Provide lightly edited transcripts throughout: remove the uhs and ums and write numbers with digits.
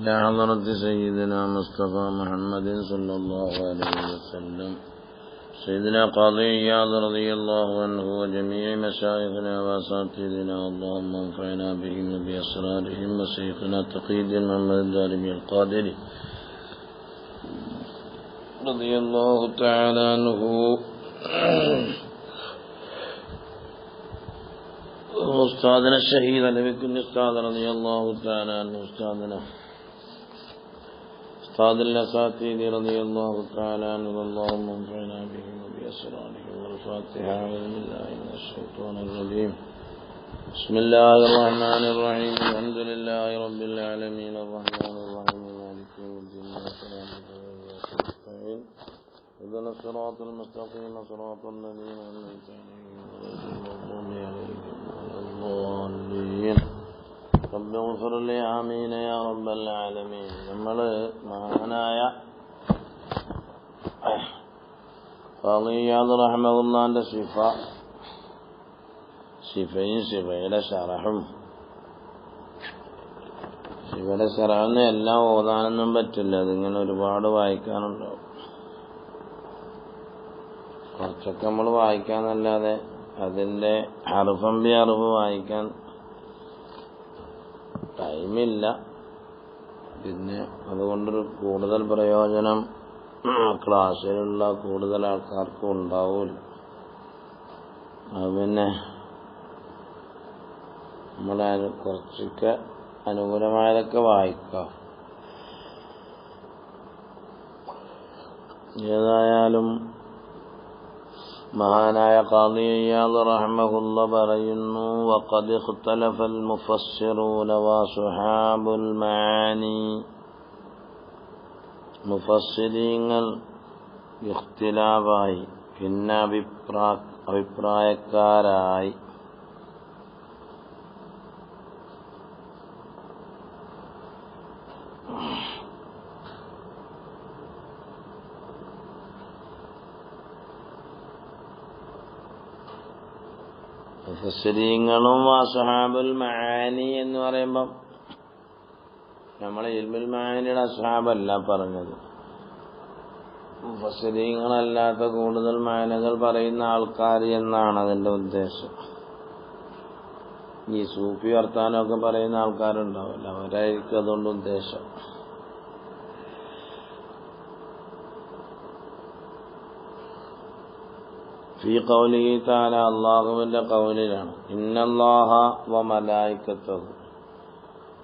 لحضرة سيدنا مصطفى محمد صلى الله عليه وسلم سيدنا قاضي إياض رضي الله عنه وجميع مشايخنا وأساتذتنا اللهم انفعنا بهم وبأسرارهم وشيخنا تقي محمد الدارمي القادري رضي الله تعالى عنه أستاذنا الشهيد لبكل أستاذ رضي الله تعالى عنه أستاذنا أستاذ الأساتذة رضي الله تعالى عنه اللهم انفعنا بهم وبأسرارهم والفاتحة بسم الله من الشيطان الرجيم بسم الله الرحمن الرحيم الحمد لله رب العالمين الرحمن الرحيم مالك يوم الدين اهدنا الصراط المستقيم صراط الذين أنعمت عليهم غير المغضوب عليهم ولا الضالين رب اغفر لي آمين يا رب العالمين. നമ്മൾ മഹാനായ ഖാദി ഇയാദ് റഹ്മത്തുള്ളാഹിന്റെ ശിഫയും ശിഫയുടെ ശറഹും ശിഫയുടെ ശറഹിന് എല്ലാം ഓതാനൊന്നും പറ്റില്ല, അതിങ്ങനെ ഒരുപാട് വായിക്കാനുണ്ടാവും. കുറച്ചൊക്കെ നമ്മൾ വായിക്കാന്നല്ലാതെ അതിൻ്റെ ഹർഫമ്പി അറിവ് വായിക്കാൻ ടൈമില്ല. പിന്നെ അതുകൊണ്ടൊരു കൂടുതൽ പ്രയോജനം ക്ലാസ്സിലുള്ള കൂടുതൽ ആൾക്കാർക്കും ഉണ്ടാവില്ല. പിന്നെ നമ്മൾ കുറച്ചൊക്കെ അനുകൂലമായതൊക്കെ വായിക്കാം. ഏതായാലും മഹാനായ ഖാദി ഇയാദ് റഹ്മഹുല്ലാഹ് പറയുന്നു, വഖദ് ഇഖ്തലഫൽ മുഫസ്സിറൂന വസുഹാബുൽ മആനി. മുഫസ്സിരീങ്ങൾ ഇഖ്തിലാഫായി, പിന്നെ അഭിപ്രായക്കാരായി. മുഫസ്സിരീങ്ങളും അസ്ഹാബുൽ മആനി എന്ന് പറയുമ്പം നമ്മൾ ഇൽമുൽ മആനിയുടെ അസ്ഹാബല്ല പറഞ്ഞത്, മുഫസ്സിരീങ്ങളല്ലാത്ത കൂടുതൽ മഅനകൾ പറയുന്ന ആൾക്കാർ എന്നാണ് അതിൻ്റെ ഉദ്ദേശം. ഈ സൂഫി വർത്താനമൊക്കെ പറയുന്ന ആൾക്കാരുണ്ടാവില്ല, അവരായിരിക്കും അതുകൊണ്ട് ഉദ്ദേശം. ഫീ ഖൗലിഹി തആല, അല്ലാഹുവിന്റെ ഖൗലിലാണ്, ഇന്നല്ലാഹ വ മലായികതഹു,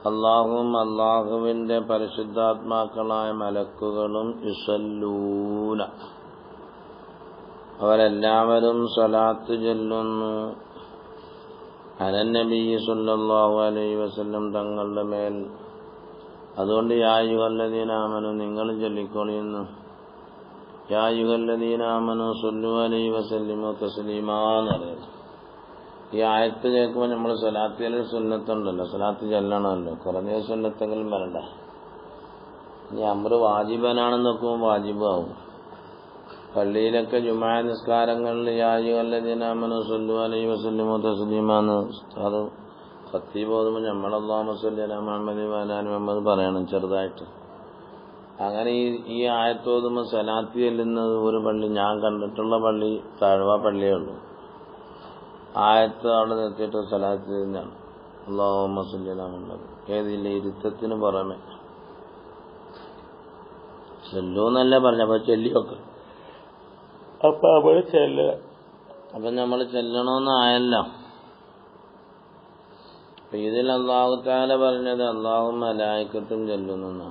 അല്ലാഹുവും അല്ലാഹുവിന്റെ പരിശുദ്ധാത്മാക്കളായ മലക്കുകളും യുസല്ലൂന, അവരെല്ലാവരും സ്വലാത്ത് ചൊല്ലുന്നു, അലൻ നബി സല്ലല്ലാഹു അലൈഹി വസല്ലം തങ്ങളുടെ മേൽ. അതുകൊണ്ട് യാ അയ്യുഹല്ലദീന ആമനു, നിങ്ങൾ ചൊല്ലിക്കോളിയെന്ന്. യാ അയ്യുഹല്ലദീന ആമനു സ്വല്ലു അലൈഹി വസല്ലിമു തസ്ലീമാ എന്ന് പറയുന്നത്. ഈ ആയത്ത് കേൾക്കുമ്പോൾ നമ്മൾ സ്വലാത്തിലെ സുന്നത്തുണ്ടല്ലോ, സ്വലാത്ത് ചെല്ലണമല്ലോ, കുറഞ്ഞ സുന്നത്തെങ്കിലും വരണ്ടേ. ഇനി അമ്ര് വാജിബനാണെന്ന് നോക്കുമ്പോൾ വാജിബാവും. പള്ളിയിലൊക്കെ ജുമാ നിസ്കാരങ്ങളിൽ യാ അയ്യുഹല്ലദീന ആമനു സ്വല്ലു അലൈഹി വസല്ലിമു തസ്ലീമാ എന്ന് അത് ഖത്തീബ് ഓതുമ്പോൾ നമ്മൾ അല്ലാഹുമ്മ സ്വല്ലി അലാ മുഹമ്മദ് വഅലാ ആലി മുഹമ്മദ് പറയണം ചെറുതായിട്ട്. അങ്ങനെ ഈ ആയത്തോതുമ്പോൾ സ്വലാത്ത് ചെല്ലുന്നത് ഒരു പള്ളി, ഞാൻ കണ്ടിട്ടുള്ള പള്ളി താഴ്വ പള്ളിയേ ഉള്ളൂ. ആയത്ത് അവിടെ നിർത്തിയിട്ട് സ്വലാത്ത് ചെയ്യുന്നതാണ്, അല്ലാഹുമ്മ സ്വല്ലി അലാ മുഹമ്മദ്. ഏതില്ല ഇരുത്തത്തിന് പുറമെ ചെല്ലൂന്നല്ല പറഞ്ഞപ്പോൾ ചെല്ലിയൊക്കെ അപ്പം നമ്മൾ ചെല്ലണമെന്നായല്ലോ. അപ്പം ഇതിൽ അല്ലാഹു തആല പറഞ്ഞത് അല്ലാഹും മലായികത്തും ചെല്ലുന്നു.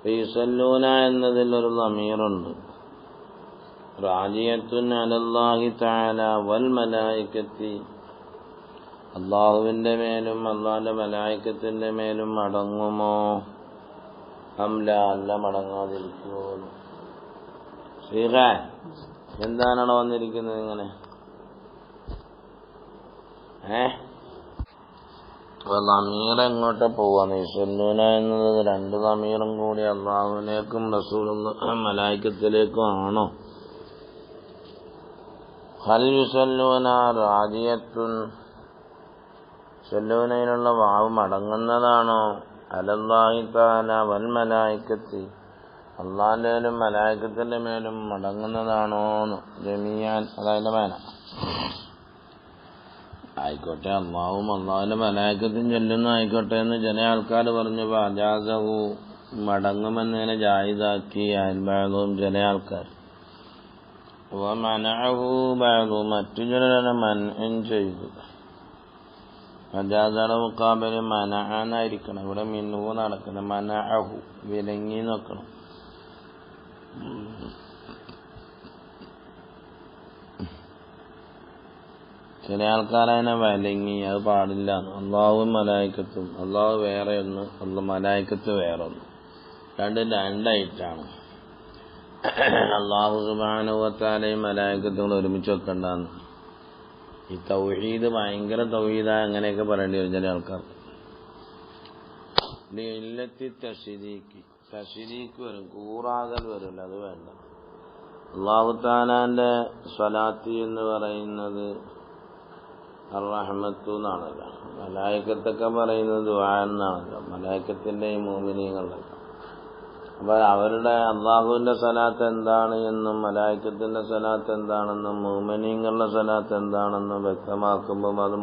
യുസല്ലൂന എന്നതിൽ ഒരു ദമീറുണ്ട്, റാജിയത്തുൻ അലല്ലാഹി തആല വൽ മലായികത്തി, അല്ലാഹുവിന്റെ മേലും അല്ലാഹുവിന്റെ മലായികത്തിന്റെ മേലും അടങ്ങുമോ? അംല, അല്ല മടങ്ങാതിരിക്കുമോ? ശ്രീഖാൻ എന്താണോ വന്നിരിക്കുന്നത് ഇങ്ങനെ? അപ്പൊ ദമീർ എങ്ങോട്ട് പോവാന്ന്? യുസല്ലൂന എന്നത് രണ്ട് ദമീറും കൂടി അള്ളാഹുവിലേക്കും റസൂലുള്ളാഹി മലായികത്തിലേക്കും ആണോ? ഹൽ യുസല്ലൂന റാജിയത്തുൻ, യുസല്ലൂനയിലുള്ള വാവ് മടങ്ങുന്നതാണോ? അലല്ലാഹി തആല വൽ മലായികത്തി, അള്ളാഹിന്റെ മേലും മലായികത്തിന്റെ മേലും മടങ്ങുന്നതാണോന്ന്. ജമീഅൻ, അതായത് മേന ആയിക്കോട്ടെ, അള്ളാഹും അള്ളാഹിന്റെ മലായികത്തും ചെല്ലുന്ന ആയിക്കോട്ടെ എന്ന് ചില ആൾക്കാർ പറഞ്ഞപ്പോൾ അജാസഹു മടങ്ങുമെന്നതിനെ ജായിദാക്കി അയൽബാദും ചില ആൾക്കാർ. മനഅഹു ബഅദു, മറ്റു ചിലരെ മൻഅൻ ചെയ്തു. അജാസയുടെ മുഖാബില് മനഅനായിരിക്കണം. ഇവിടെ മിൻഹു നടക്കണം. മനഅഹു വിലങ്ങി നോക്കണം. ചില ആൾക്കാരതിനെ വിലങ്ങി, അത് പാടില്ല. അള്ളാഹുവും മലായിക്കത്തും, അള്ളാഹു വേറെ ഒന്ന്, മലായിക്കത്ത് വേറെ ഒന്ന്, രണ്ടായിട്ടാണ്. അള്ളാഹു സുബ്ഹാനഹു വ തആലയും മലായിക്കത്തും കൂടെ ഒരുമിച്ച് വെക്കണ്ടെന്ന്. ഈ തൗഹീദ് ഭയങ്കര തൗഹീദാ, അങ്ങനെയൊക്കെ പറയേണ്ടി വരും ചില ആൾക്കാർ. ഇല്ലത്തി തശ്രീക്ക് വരും, കൂറാകൽ വരില്ല, അത് വേണ്ട. അള്ളാഹു തആലാന്റെ സ്വലാത്ത് എന്ന് പറയുന്നത് അർറഹ്മത്തു എന്നാണല്ലോ. മലായിക്കത്തൊക്കെ പറയുന്നത് ദുആ എന്നാണല്ലോ, മലായിക്കത്തിന്റെയും മുഅ്മിനീങ്ങളുടെയും. അപ്പൊ അവരുടെ അള്ളാഹുവിന്റെ സ്വലാത്ത് എന്താണ് എന്നും മലായിക്കത്തിന്റെ സ്വലാത്ത് എന്താണെന്നും മുഅ്മിനീങ്ങളുടെ സ്വലാത്ത് എന്താണെന്നും വ്യക്തമാക്കുമ്പോൾ അത്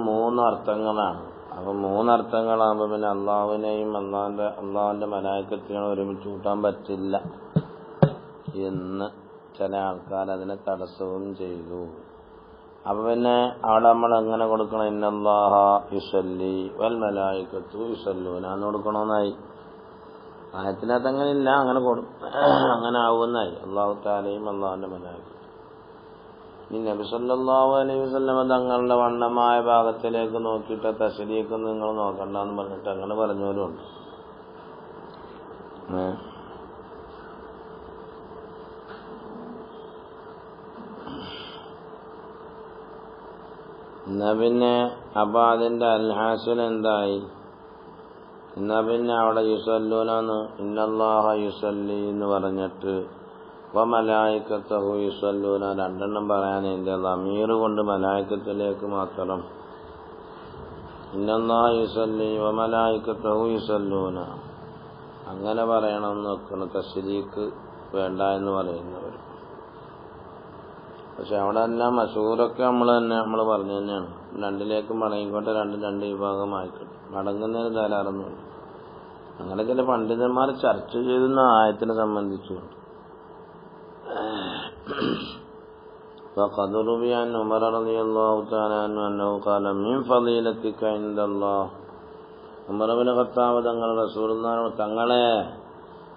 മൂന്ന് അർത്ഥങ്ങളാണ്. അപ്പൊ മൂന്നർത്ഥങ്ങളാകുമ്പോൾ പിന്നെ അള്ളാഹുവിനെയും അള്ളാഹുവിന്റെ മലായിക്കത്തിനെയും ഒരുമിച്ച് കൂട്ടാൻ പറ്റില്ല എന്ന് ചില ആൾക്കാർ അതിനെ തടസ്സവും ചെയ്തു. അപ്പൊ പിന്നെ അവിടെ നമ്മൾ എങ്ങനെ കൊടുക്കണം? ഇന്നല്ലാഹ യുസല്ലി വൽ മലായികത്തു യുസല്ലൂന എന്ന് കൊടുക്കണമെന്നായി. ആയത്തിനകത്ത് അങ്ങനെ ഇല്ല, അങ്ങനെ ആവുമെന്നായി. അള്ളാഹു തആലയും അള്ളാഹുവിന്റെ മലായികത്തും. ഈ നബി സല്ലല്ലാഹു അലൈഹി വസല്ലം തങ്ങളുടെ വണ്ണമായ ഭാഗത്തിലേക്ക് നോക്കിയിട്ട് തശ്രീക്ക് നിങ്ങൾ നോക്കണ്ടെന്ന് പറഞ്ഞിട്ട് അങ്ങനെ പറഞ്ഞവരുണ്ട്. എന്നാ പിന്നെ അപ്പൊ അതിന്റെ അൽഹാസിൽ എന്തായി? എന്നാ പിന്നെ അവിടെ യുസല്ലൂനെന്ന് ഇന്നല്ലാഹ യുസല്ലി എന്ന് പറഞ്ഞിട്ട് വമലായികത്തുഹു യുസല്ലൂന രണ്ടെണ്ണം പറയാൻ എന്റെ ദമീർ കൊണ്ട് മലായികത്തിലേക്ക് മാത്രം ഇന്നല്ലാഹ യുസല്ലി വമലായികത്തുഹു യുസല്ലൂന അങ്ങനെ പറയണം എന്ന് വെക്കണം. തശ്രീക്ക് വേണ്ട എന്ന് പറയുന്നവർ. പക്ഷെ അവിടെ എല്ലാം മശൂറൊക്കെ നമ്മൾ പറഞ്ഞു തന്നെയാണ്. രണ്ടിലേക്കും മടങ്ങിക്കോട്ടെ, രണ്ട് വിഭാഗമായിക്കോട്ടെ, മടങ്ങുന്നതിന് ധാരാളമൊന്നുമില്ല. അങ്ങനെ ചില പണ്ഡിതന്മാർ ചർച്ച ചെയ്തുന്ന ആയത്തിനെ സംബന്ധിച്ചുകൊണ്ട്. فقد روي عن عمر رضي الله تعالى عنه أنه قال من فضيلتك عند الله. ഉമർ ഇബ്നു ഖത്താബ് തങ്ങൾ റസൂലുള്ളാഹിയോട് തങ്ങളെ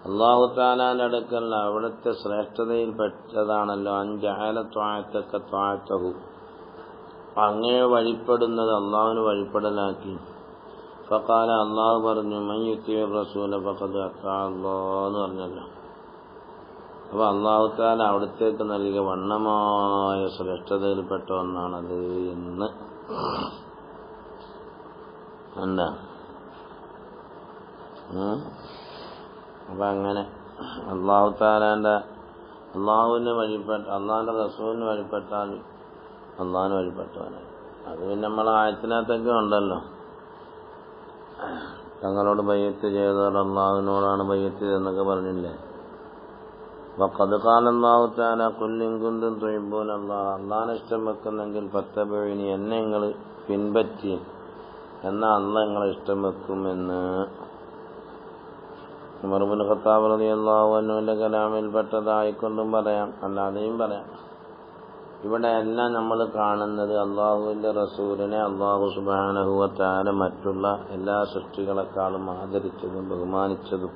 അല്ലാഹു തആലാന്റെ അടുക്കൽ അവിടുത്തെ ശ്രേഷ്ഠതയിൽ പെട്ടതാണല്ലോ അൻജഅല ത്വാഅതക ത്വാഅതഹു, അങ്ങയെ വഴിപ്പെടുന്നത് അള്ളാഹുവിന് വഴിപ്പെടലാക്കി. ഫഖാല, അള്ളാഹു പറഞ്ഞു മൻ യുതിഇർ റസൂല ഫഖദ് അതാഅ അല്ലാഹ് എന്ന് പറഞ്ഞല്ലോ. അപ്പൊ അള്ളാഹു തആല അവിടത്തേക്ക് നൽകിയ വണ്ണമായ ശ്രേഷ്ഠതയിൽപ്പെട്ട ഒന്നാണത് എന്ന് എന്താ. അപ്പൊ അങ്ങനെ അള്ളാഹു തആലാന്റെ അള്ളാഹുവിന് വഴിപ്പെട്ട അള്ളാഹിന്റെ റസൂലിന് വഴിപ്പെട്ടാൽ അള്ളാഹിന് വഴിപ്പെട്ടവനായി. അത് പിന്നെ നമ്മളെ ആയത്തിനകത്തൊക്കെ ഉണ്ടല്ലോ. തങ്ങളോട് ബയ്യത്ത് ചെയ്തവർ അള്ളാഹുവിനോടാണ് ബയ്യത്ത് ചെയ്തെന്നൊക്കെ പറഞ്ഞില്ലേ. വഖദ് ഖാല അല്ലാഹു തആല ഖുൽ ഇൻ കുന്തും തുഹിബ്ബൂന അല്ലാഹ, അള്ളാഹിനെ ഇഷ്ടം വെക്കുന്നെങ്കിൽ ഫത്തബിഉനി, എന്നെ നിങ്ങൾ പിൻപറ്റി എന്നാൽ അള്ളാഹ് നിങ്ങളെ ഇഷ്ടം വെക്കുമെന്ന് ഉമർ ഇബ്നു ഖത്താബ് റളിയല്ലാഹു അൻഹുവിന്റെ കലാമിൽപ്പെട്ടതായിക്കൊണ്ടും പറയാം, അല്ലാതെയും പറയാം. ഇവിടെ എല്ലാം നമ്മൾ കാണുന്നത് അള്ളാഹുവിന്റെ റസൂലിനെ അള്ളാഹു സുബ്ഹാനഹു വ തആല മറ്റുള്ള എല്ലാ സൃഷ്ടികളെക്കാളും ആദരിച്ചതും ബഹുമാനിച്ചതും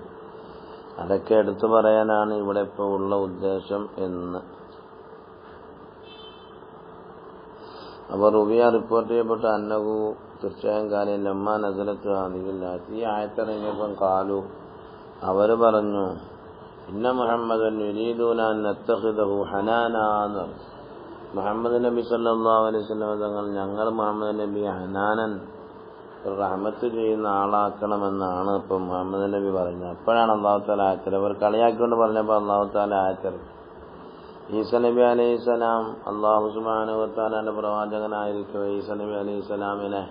അതൊക്കെ എടുത്തു പറയാനാണ് ഇവിടെ ഇപ്പോൾ ഉള്ള ഉദ്ദേശം എന്ന്. അപ്പോൾ റുബിയ റിപ്പോർട്ട് ചെയ്യപ്പെട്ട അന്നഹു, തീർച്ചയായും കാര്യം ലമ്മ നസലത്ത് ആദികില്ല, ഈ ആയത്തിറങ്ങിയപ്പം കാലു, അവർ പറഞ്ഞു ഇന്ന മുഹമ്മദൻ യുരീദൂന അൻ നത്തഖിദഹു ഹനാനാ എന്ന് പറഞ്ഞു. മുഹമ്മദ് നബി സല്ലല്ലാഹു അലൈഹി വസല്ലം തങ്ങൾ ഞങ്ങൾ മുഹമ്മദ് നബി ഹനാനൻ, റഹ്മത്ത് ചെയ്യുന്ന ആളാക്കണമെന്നാണ് ഇപ്പം മുഹമ്മദ് നബി പറഞ്ഞത്. അപ്പോഴാണ് അള്ളാഹു തആല ആയത്തിൽ, അവർ കളിയാക്കിക്കൊണ്ട് പറഞ്ഞപ്പോൾ അള്ളാഹു തആല ആയത്തിൽ ഈസ നബി അലൈഹിസ്സലാം അള്ളാഹു സുബ്ഹാനഹു വ തആലയുടെ പ്രവാചകനായിരിക്കും ഈസ നബി അലൈഹിസ്സലാമിനെ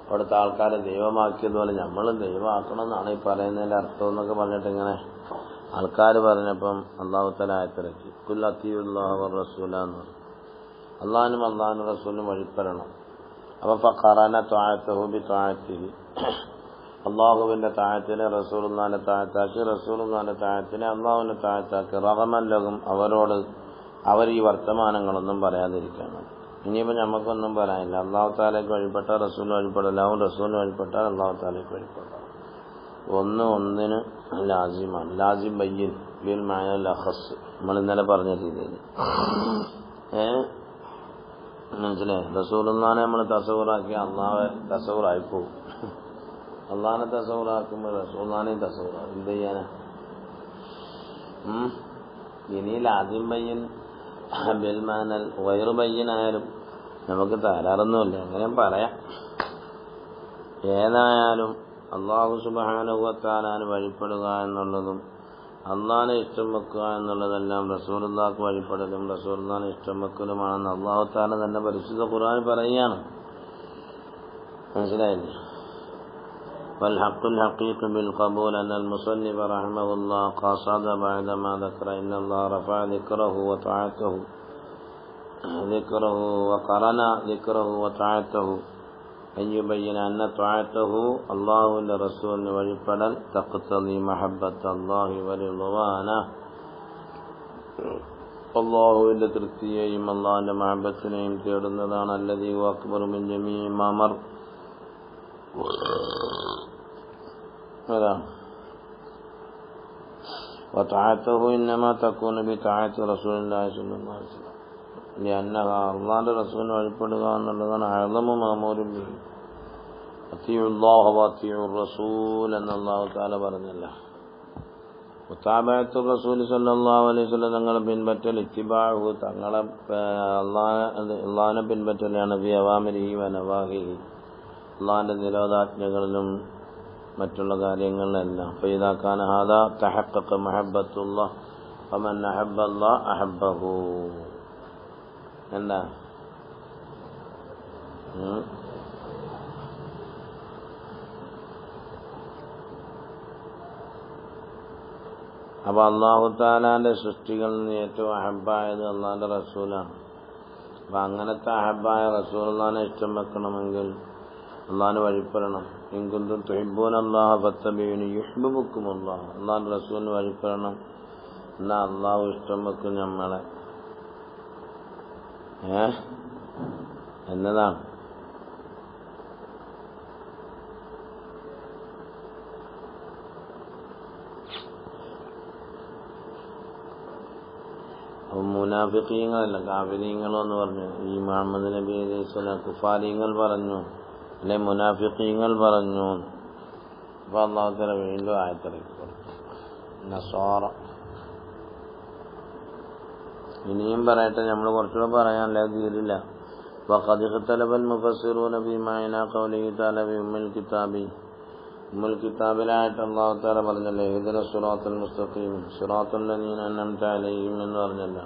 അവിടുത്തെ ആൾക്കാരെ ദൈവമാക്കിയതുപോലെ നമ്മൾ ദൈവമാക്കണം എന്നാണ് ഈ പറയുന്നതിന്റെ അർത്ഥം എന്നൊക്കെ പറഞ്ഞിട്ട് ഇങ്ങനെ ആൾക്കാർ പറഞ്ഞപ്പം അള്ളാഹു തആല ആയത്തിറക്കി ഖുൽ അത്തിയുല്ലാഹു വറസൂല എന്ന് പറഞ്ഞു. അള്ളാഹിനും അള്ളാഹിന്റെ റസൂലിനും വഴിപ്പെടണം. അപ്പൊ ഫഖറന തഅതഹു ബി തഅതിഹി, അള്ളാഹുവിന്റെ താഴത്തിനെ റസൂലുള്ളാഹിന്റെ താഴത്താക്കി, റസൂലുള്ളാഹിന്റെ താഴത്തിനെ അള്ളാഹുവിന്റെ താഴത്താക്കി. റഹമൻ ലഹും, അവരോട് അവർ ഈ വർത്തമാനങ്ങളൊന്നും പറയാതിരിക്കണം. ഇനിയിപ്പോൾ നമുക്കൊന്നും പറയാനില്ല. അള്ളാഹു തആലയ്ക്ക് വഴിപ്പെട്ടാൽ റസൂൽ വഴിപ്പെടലാവും, റസൂലിന് വഴിപ്പെട്ടാൽ അള്ളാഹു തആലയ്ക്ക് വഴിപ്പെടാം. ഒന്നിന് ലാസിമാണ്. ലാസിം ബയ്യിൻ ബിൽ മഅനൽ അഖസ്, നമ്മൾ ഇന്നലെ പറഞ്ഞ രീതിയിൽ മനസ്സിലായി. റസൂലുള്ളാഹിനെ നമ്മൾ തസവ്വുറാക്കി അള്ളാഹെ തസവ്വുറായിപ്പോവും. അള്ളാഹിനെ തസവ്വുറാക്കുമ്പോൾ റസൂലുള്ളാഹിനെയും തസവ്വുറാക്കും. എന്ത് ചെയ്യാനാ? ഇനി ലാസിം ബയ്യിൻ ബിൽ മഅനൽ ഗൈറു ബയ്യിൻ ആയാലും നമുക്ക് തകരാറൊന്നുമില്ല, എങ്ങനെയും പറയാം. ഏതായാലും അള്ളാഹു സുബ്ഹാനഹു വ തആലയെ വഴിപ്പെടുക എന്നുള്ളതും അള്ളാഹിനെ ഇഷ്ടം വെക്കുക എന്നുള്ളതെല്ലാം റസൂലുള്ളാഹിക്ക് വഴിപ്പെടലും റസൂലുള്ളാഹിനെ ഇഷ്ടം വെക്കലുമാണെന്ന് അള്ളാഹു തആല തന്നെ പരിശുദ്ധ ഖുർആനിൽ പറയുകയാണ്. മനസ്സിലായില്ലേ? والحق الحقيق بالقبول أن المصنف رحمه الله قصد بعدما ذكر إن الله رفع ذكره وقرن ذكره وطاعته أن يبين أن طاعته الله لرسول وجبل تقتضي محبة الله ورضوانه. അള്ളാഹുവിന്റെ തൃപ്തിയെയും അള്ളാഹിന്റെ മഹബത്തിനെയും തേടുന്നതാണ് അല്ലദീ ഹുവ അക്ബറു മിൻ ജമീഇ മാ മർ. അതാണ് വതഅതഹു ഇന്നമാ തകൂനു ബിതഅതി റസൂലില്ലാഹി സ്വല്ലല്ലാഹു അലൈഹി വസല്ലം. ലഅന്നഹാ, അള്ളാഹിന്റെ റസൂലിനെ വഴിപ്പെടുക എന്നുള്ളതാണ് അഅ്ളമു മഅ്മൂരിൻ ബിഹി. അത്തിയുല്ലാഹ വഅത്തിയുർ റസൂൽ എന്ന് അല്ലാഹു തആല പറഞ്ഞല്ലോ. മുതാബഅത്തു റസൂൽ സ്വല്ലല്ലാഹു അലൈഹി വസല്ലം തങ്ങളെ പിൻപറ്റൽ, ഇത്തിബാഉഹു തങ്ങളെ അള്ളാഹിനെ പിൻപറ്റലാണ്, ഫി അവാമിരിഹി വ നവാഹിഹി അള്ളാഹിന്റെ നിരോധാജ്ഞകളിലും മറ്റുള്ള കാര്യങ്ങളിലെല്ലാം. ഫഇദാ കാന ഹാദാ തഹഖഖ മഹബ്ബത്തുല്ലാഹ് ഫമൻ അഹബ്ബല്ലാഹ് അഹബ്ബഹു. എന്താ അപ്പൊ അള്ളാഹു തആലാന്റെ സൃഷ്ടികളിൽ നിന്ന് ഏറ്റവും അഹബ്ബായത് അള്ളാഹിന്റെ റസൂലാണ്. അപ്പൊ അങ്ങനത്തെ അഹബ്ബായ റസൂലുള്ളാഹിനെ ഇഷ്ടം വെക്കണമെങ്കിൽ അള്ളാഹിനെ വഴിപ്പെടണം. ഇൻ കുന്തും തുഹിബ്ബൂനല്ലാഹ ഫത്തബിഊനി യുഹ്ബിബുക്കുമുല്ലാഹ്. അള്ളാഹിന്റെ റസൂലിന് വഴിപ്പെടണം, എന്നാ അള്ളാഹു ഇഷ്ടം വെക്കും നമ്മളെ എന്നതാണ്. മുനാഫിഖീങ്ങളല്ല കാഫിരീങ്ങളും എന്ന് പറഞ്ഞു. ഈ മുഹമ്മദ് നബി അലൈഹി സ്വലാം കുഫാരീങ്ങൾ പറഞ്ഞു, അല്ലെ മുനാഫിഖീങ്ങൾ പറഞ്ഞു. അപ്പൊ അല്ലാഹു തആല വീണ്ടും ആയത്തിറക്കി കൊടുത്തു നസാറ. ഇനിയും പറയട്ടെ, നമ്മൾ കുറച്ചുകൂടെ പറയാനല്ലേ തീരില്ല. വഖദ് ഇഖ്തലഫൽ മുഫസ്സിറൂന ഫീ മഅനാ ഖൗലിഹി തആല ഫീ ഉമ്മുൽ കിതാബിലായിട്ട് അല്ലാഹു തആല പറഞ്ഞല്ലേ, ഇഹ്ദിന സിറാത്തൽ മുസ്തഖീം സിറാത്തൽ ലദീന അൻഅംത അലൈഹിം എന്ന് പറഞ്ഞല്ലോ.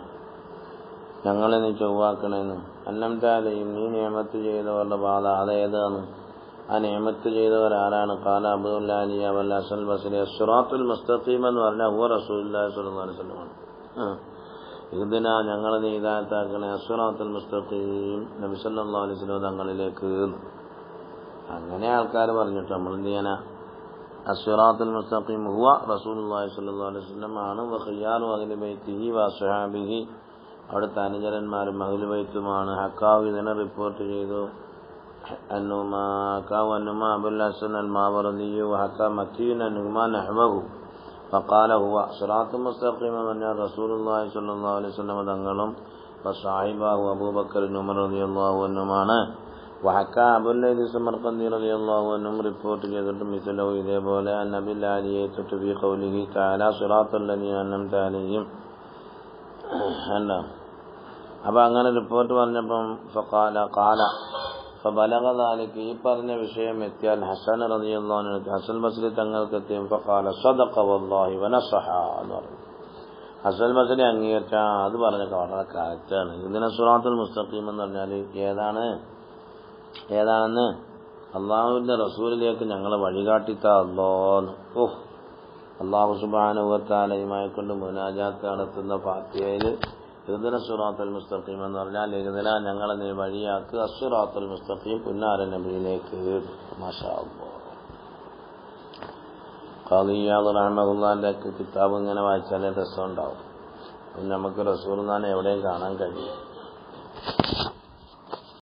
ഞങ്ങളെ നീ ചൊവ്വാക്കണേന്ന്. അൻഅംത അലൈഹിം, നീ നിഅമത്ത് ചെയ്തവരുടെ പാത അതേതാണ്? ആ നിഅമത്ത് ചെയ്തവർ ആരാണ്? ഖാല അബ്ദുൽ അലിയ വൽ ഹസൻ ബസ്രി. സിറാത്തുൽ മുസ്തഖീം എന്ന് പറഞ്ഞാൽ ഹുവ റസൂലുള്ളാഹി സ്വല്ലല്ലാഹു അലൈഹി വസല്ലം. ഇഹ്ദിന, ഞങ്ങളെ നീ ഹിദായത്താക്കണേ, സിറാത്തുൽ മുസ്തഖീം നബി സല്ലല്ലാഹു അലൈഹി വസല്ലം തങ്ങളിലേക്ക്. അങ്ങനെ ആൾക്കാർ പറഞ്ഞിട്ട് നമ്മൾ എന്ത് ചെയ്യാനാ? അസ്സിറാത്തുൽ മുസ്തഖീം ഹുവ റസൂലുള്ളാഹി സ്വല്ലല്ലാഹു അലൈഹി വസല്ലം ആണ്. വഖിയാറു അഹ്ലി ബൈത്തിഹി വഅസ്ഹാബിഹി, അവിടുത്തെ അനുചരന്മാരും അഹ്ലു ബൈത്തുമാണ്. ഹക്കാവ് ഇതിനെ റിപ്പോർട്ട് ചെയ്തു. അന്നുമാ അബുൽ ഹസൻ അൽ മാവറദി വഹക്ക മക്കീൻ അന്നുമാ നഹ്വഹു ഫഖാല ഹുവ സിറാത്തുൽ മുസ്തഖീം എന്ന് പറഞ്ഞാൽ റസൂലുള്ളാഹി സ്വല്ലല്ലാഹു അലൈഹി വസല്ലം തങ്ങളും വസാഹിബഹു അബൂബക്കർ ഉമർ റളിയല്ലാഹു അൻഹുമാണ്. വഹക്ക അബുൽ സമർഖന്ദി റളിയല്ലാഹു അൻഹു റിപ്പോർട്ട് ചെയ്തിട്ട് മിസ്ലഹു ഇതേപോലെ അന്നബിൽ ആലിയത്തു ഫീ ഖൗലിഹി തആല സിറാത്തുൽ ലദീന അൻഅംത അലൈഹിം. അപ്പൊ അങ്ങനെ റിപ്പോർട്ട് പറഞ്ഞപ്പം ഫബലഗ ദാലിക, ഈ പറഞ്ഞ വിഷയം എത്തിയാൽ ഹസൻ റളിയല്ലാഹു അൻഹു ഹസൻ ബസ്രി തങ്ങൾക്ക് എത്തിയും ഫഖാല സദഖ വല്ലാഹി വനസഹ എന്ന് പറഞ്ഞു. ഹസൻ ബസ്രി അംഗീകരിച്ച അത് പറഞ്ഞൊക്കെ വളരെ കറക്റ്റാണ്. ഇതിനെ സിറാത്തുൽ മുസ്തഖീം എന്ന് പറഞ്ഞാൽ ഏതാണെന്ന് അള്ളാഹുവിന്റെ റസൂലിലേക്ക് ഞങ്ങളെ വഴികാട്ടിത്താ അല്ലാന്ന്. അള്ളാഹു സുബ്ഹാനഹു വ തആലയുമായി കൊണ്ട് മുനാജാത്ത് നടത്തുന്ന ഫാത്തിഹയിൽ ഇഹ്ദിന സിറാത്തൽ മുസ്തഖീം എന്ന് പറഞ്ഞാൽ ഇഹ്ദിന ഞങ്ങളെ നീ വഴിയാക്ക് അസ്സിറാത്തൽ മുസ്തഖീം പുന്നാര നബിയിലേക്ക്. മാഷാ അല്ലാഹ്. ഖാദി ഇയാദ് റഹ്മത്തുള്ളാഹിന്റെ കിതാബ് ഇങ്ങനെ വായിച്ചാലേ രസമുണ്ടാവും. നമുക്ക് റസൂലുള്ളാഹിനെ എവിടെയും കാണാൻ കഴിയും.